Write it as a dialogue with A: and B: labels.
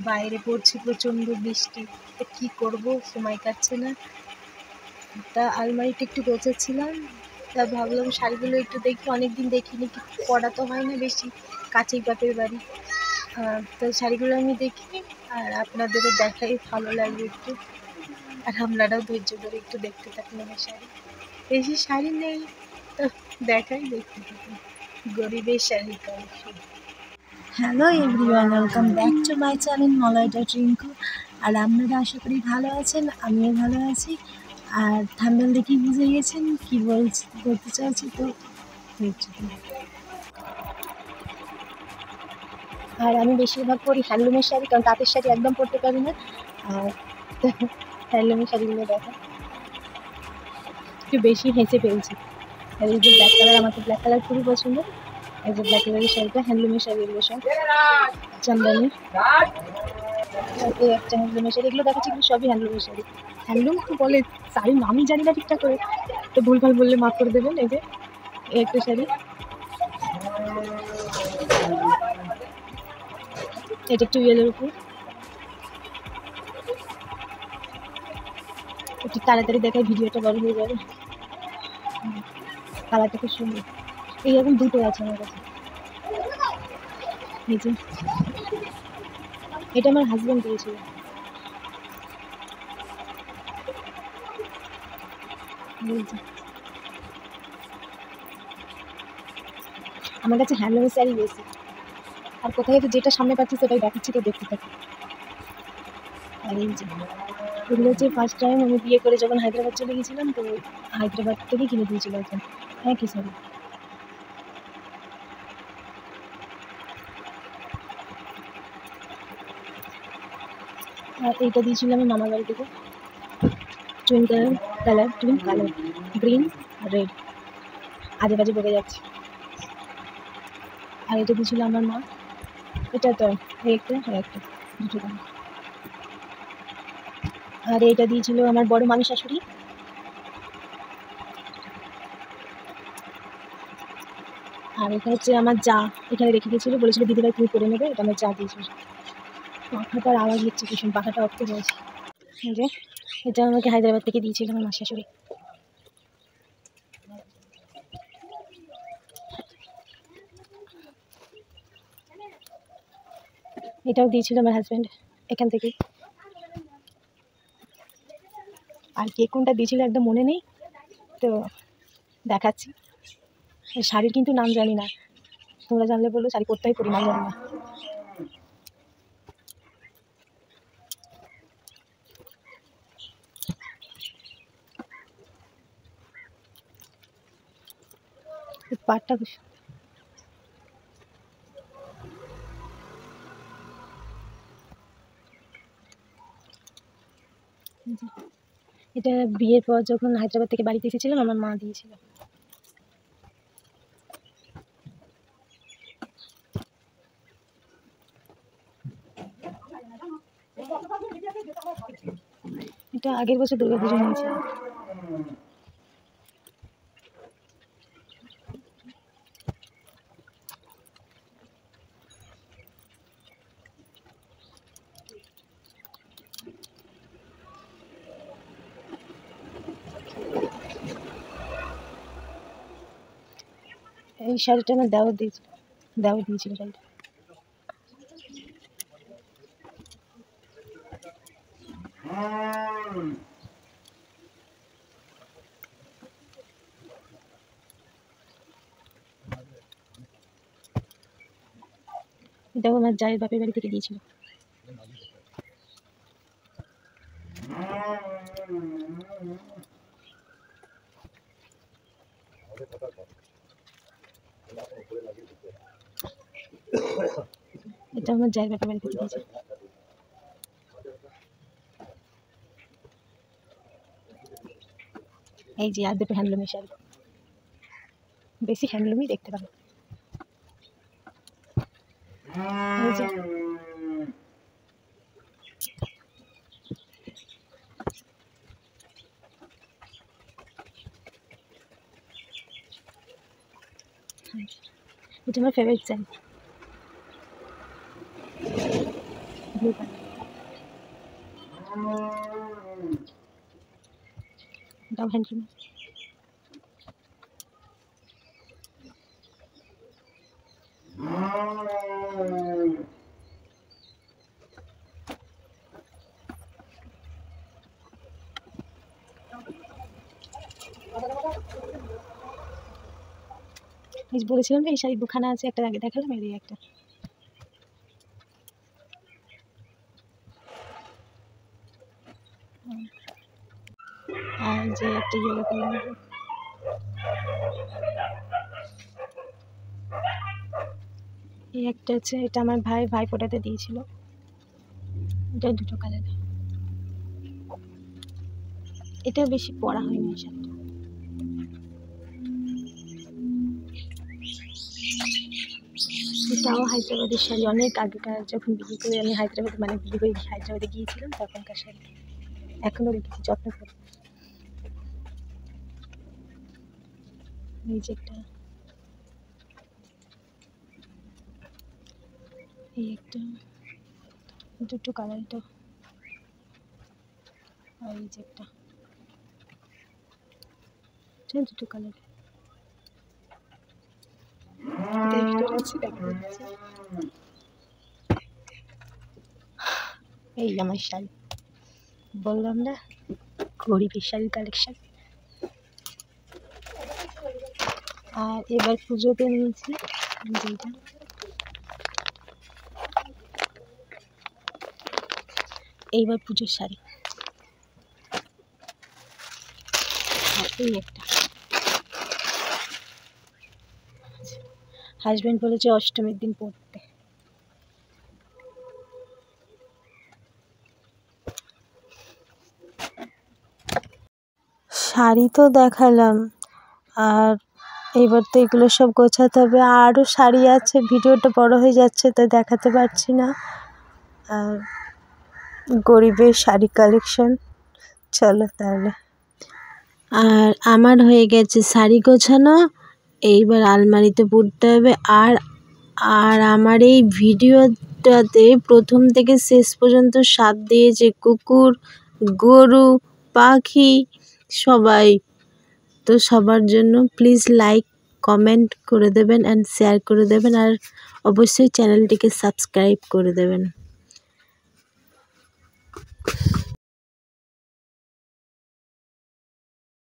A: বাইরে পড়ছে প্রচণ্ড বৃষ্টি, তো কী করবো, সময় কাটছে না। তা আলমারিটা একটু গোছাচ্ছিলাম, তা ভাবলাম শাড়িগুলো একটু দেখি, অনেকদিন দেখিনি, পরা তো হয় না বেশি, কাছেই বাপের বাড়ি। তো শাড়িগুলো আমি দেখি আর আপনাদেরও দেখাই, ভালো লাগবে একটু, আর আপনারাও ধৈর্য ধরে একটু দেখতে থাকুন আমার শাড়ি। বেশি শাড়ি নেই, তো দেখাই, দেখতে থাকুন। গরিবের sari collection. Hello everyone, welcome back to my channel মলয়টা ট্রিঙ্কু। আর আপনারা আশা করি ভালো আছেন, আমিও ভালো আছি। আর থাম্বনেল দেখে বুঝে গেছেন কী বলতে চাইছি, তো আর আমি বেশিরভাগ পরি হ্যান্ডলুমের শাড়ি, কারণ তাঁতের শাড়ি একদম পরতে পারি না। আর হ্যান্ডলুমের শাড়িগুলো দেখা একটু বেশি হেসে ফেলছি। আর এই যে ব্ল্যাক কালার, আমার তো ব্ল্যাক কালার খুবই পছন্দ। এই যে ব্ল্যাক কালারের শাড়িটা, হ্যান্ডলুমের শাড়ি এগুলো সব জামদানি। এই একটা হ্যান্ডলুমের শাড়ি, এগুলো দেখাচ্ছি কিন্তু সবই হ্যান্ডলুমের শাড়ি। হ্যান্ডলুম তো বলে, শাড়ির নামই জানি না ঠিকঠাক করে, তো ভুলভাল বললে মাফ করে দেবেন। এই যে এই একটা শাড়ি, এটা একটু ইয়েলোর উপর, একটু তাড়াতাড়ি দেখায়, ভিডিওটা বড় হয়ে যাবে। কালারটা খুব সুন্দর, এইরকম দুটো আছে আমার কাছে। এই যে এটা আমার হাজব্যান্ড দিয়েছিল। আমার কাছে হ্যান্ডলুমের শাড়ি বেশি, আর কোথায় যেটা সামনে পাচ্ছি সেটাই দেখাচ্ছি, তো দেখতে থাকি। আর এই যে এগুলো হচ্ছে ফার্স্ট টাইম আমি বিয়ে করে যখন হায়দ্রাবাদ চলে গেছিলাম, তো হায়দ্রাবাদ থেকে কিনে দিয়েছিল একজন। হ্যাঁ, কি শাড়ি। আর এইটা দিয়েছিল আমি মামার বাড়ি থেকে, টুইন কালার গ্রিন রেড, আজে বাজে বকে যাচ্ছে। আর এটা দিয়েছিল আমার মা, এটা তো একটা দুটো দাম। আর এটা দিয়েছিল আমার বড় মামি শাশুড়ি। আর এটা হচ্ছে আমার যা, এখানে রেখে গেছিলো, বলেছিল দিদিভাই তুমি করে নেবে, এটা আমার যা দিয়েছিল। পাখাটার আওয়াজ হচ্ছে ভীষণ, পাখাটা অফ করে আছে। এই যে এটা আমাকে হায়দ্রাবাদ থেকে দিয়েছিল আমার মা শাশুড়ি। এটাও দিয়েছিল আমার হাজব্যান্ড এখান থেকেই। আর কে কোনটা দিয়েছিল একদম মনে নেই, তো দেখাচ্ছি। শাড়ির কিন্তু নাম জানি না, তোমরা জানলে বললো, শাড়ি পরতেই পরি, নাম জানি না। পাটটা এটা বিয়ের পর যখন হায়দ্রাবাদ থেকে বাড়িতে এসেছিলাম, আমার মা দিয়েছিল। এটা আগের বছর দুর্গাপুজো নিয়েছিল। এই শাড়িটা আমার দেওয়ার দিয়েছিল শাড়িটা। এটাও আমার জায়ের বাপের বাড়ি থেকে দিয়েছিল। এটা আমার জায়ের বাপের বাড়ি থেকে দিয়েছিল। এই যে আর দুটো হ্যান্ডলুমের শাড়ি, বেশি হ্যান্ডলুমই দেখতে পাবো। এই যে এটা আমার ফেভারিট শাড়ি, ব্লু কালার। দাও হ্যান্ডক্রিম। বলেছিলাম যে এই শাড়ি দুখানা আছে, একটা আগে দেখালাম, এর একটা। আর যে একটা ইয়েলো কালার, এই একটা আছে, এটা আমার ভাই ফোটাতে দিয়েছিল। এটা দুটো কালার। এটা বেশি পরা হয়নি শাড়িটা। এটাও হায়দ্রাবাদের শাড়ি, অনেক আগেকার, যখন বিক্রি করে আমি হায়দ্রাবাদে, মানে বিক্রি করে হায়দ্রাবাদে গিয়েছিলাম তখনকার শাড়ি, এখনো রেখেছি যত্ন করে। এই যে একটা, এই একটা, দুটো কালার এটা, আর এই যে একটা, দুটো কালার। এই আমার শাড়ি, বললাম না গরিবের শাড়ির কালেকশন। আর এবার পুজোতে নিয়েছি যেটা, এইবার পুজোর শাড়ি। আর এই একটা, হাজব্যান্ড বলেছে অষ্টমীর দিন পরতে। শাড়ি তো দেখালাম, আর এইবার তো এগুলো সব গোছাতে হবে। আরও শাড়ি আছে, ভিডিওটা বড় হয়ে যাচ্ছে তাই দেখাতে পারছি না। আর গরিবের শাড়ি কালেকশন, চলো তাহলে। আর আমার হয়ে গেছে শাড়ি গোছানো, এইবার আলমারিতে পড়তে হবে। আর আর আমার এই ভিডিওটাতে প্রথম থেকে শেষ পর্যন্ত সাথ দিয়েছে কুকুর, গরু, পাখি, সবাই। তো সবার জন্য প্লিজ লাইক, কমেন্ট করে দেবেন অ্যান্ড শেয়ার করে দেবেন, আর অবশ্যই চ্যানেলটিকে সাবস্ক্রাইব করে দেবেন।